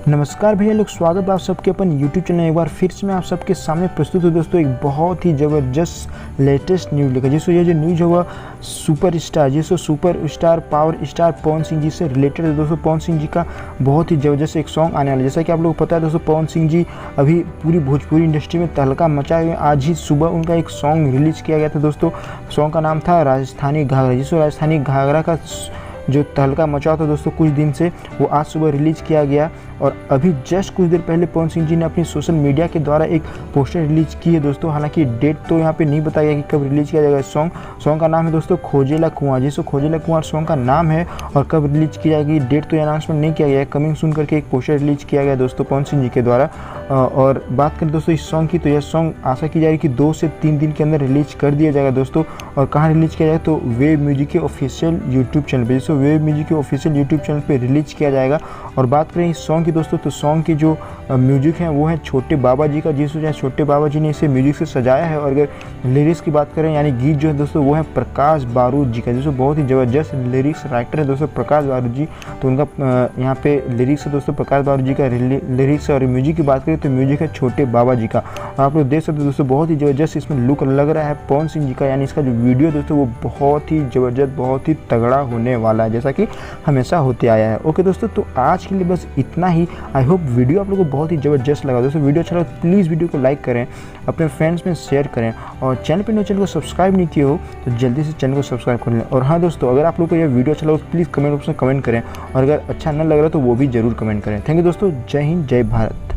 नमस्कार भैया लोग, स्वागत है आप सबके अपन YouTube चैनल एक बार फिर से मैं आप सबके सामने प्रस्तुत हूँ दोस्तों एक बहुत ही ज़बरदस्त लेटेस्ट न्यूज़ लेकर। जिसको ये जो न्यूज़ होगा super star power star Pawan Singh ji से रिलेटेड है दोस्तों। पवन सिंह जी का बहुत ही ज़बरदस्त एक सॉन्ग आने वाला है। जैसा कि आप लोग को पता है दोस्तों, पवन सिंह जी अभी पूरी भोजपुरी इंडस्ट्री में तहलका मचाए हुए। आज ही सुबह उनका एक सॉन्ग रिलीज़ किया गया था दोस्तों। सॉन्ग का नाम था राजस्थानी घाघरा। जिसको राजस्थानी घाघरा का जो तहलका मचा था दोस्तों कुछ दिन से, वो आज सुबह रिलीज़ किया गया। और अभी जस्ट कुछ देर पहले पवन सिंह जी ने अपनी सोशल मीडिया के द्वारा एक पोस्टर रिलीज़ की है दोस्तों। हालांकि डेट तो यहाँ पे नहीं बताया गया कि कब रिलीज़ किया जाएगा। सॉन्ग का नाम है दोस्तों खोजेला कुआं। जिसको खोजेला कुआं सॉन्ग का नाम है और कब रिलीज़ की जाएगी डेट तो अनाउंसमेंट नहीं किया गया है। कमिंग सून करके एक पोस्टर रिलीज़ किया गया दोस्तों पवन सिंह जी के द्वारा। और बात करें दोस्तों इस सॉन्ग की, तो यह सॉन्ग आशा की जा रही है कि 2 से 3 दिन के अंदर रिलीज़ कर दिया जाएगा दोस्तों। और कहाँ रिलीज़ किया जाएगा, तो वेव म्यूजिक के ऑफिशियल यूट्यूब चैनल पर। जिसको वेव म्यूजिक के ऑफिशियल यूट्यूब चैनल पर रिलीज़ किया जाएगा। और बात करें इस सॉन्ग की दोस्तों, तो सॉन्ग की जो म्यूजिक है वो है छोटे बाबा जी का। जिस वजह छोटे बाबा जी ने इसे म्यूजिक से सजाया है। और अगर लिरिक्स की बात करें यानी गीत जो है दोस्तों, वो है प्रकाश बारूद जी का। जिसको बहुत ही ज़बरदस्त लिरिक्स राइटर है दोस्तों प्रकाश बारूद जी। तो उनका यहाँ पे लिरिक्स है दोस्तों प्रकाश बारूद जी का लिरिक्स। और म्यूजिक की बात करें तो म्यूजिक है छोटे बाबा जी का। और आप लोग देख सकते हो दोस्तों बहुत ही ज़बरदस्त इसमें लुक लग रहा है पवन सिंह जी का। यानी इसका जो वीडियो दोस्तों वो बहुत ही ज़बरदस्त, बहुत ही तगड़ा होने वाला है, जैसा कि हमेशा होते आया है। ओके दोस्तों, तो आज के लिए बस इतना ही। आई होप वीडियो आप लोगों को बहुत ही ज़बरदस्त लगा दोस्तों। वीडियो अच्छा लगा तो प्लीज़ वीडियो को लाइक करें, अपने फ्रेंड्स में शेयर करें। और चैनल पर चैनल को सब्सक्राइब नहीं किए हो तो जल्दी से चैनल को सब्सक्राइब कर लें। और हाँ दोस्तों, अगर आप लोग को यह वीडियो अच्छा लगा तो प्लीज़ कमेंट बॉक्स में कमेंट करें। और अगर अच्छा न लग रहा तो वो भी ज़रूर कमेंट करें। थैंक यू दोस्तों। जय हिंद, जय भारत।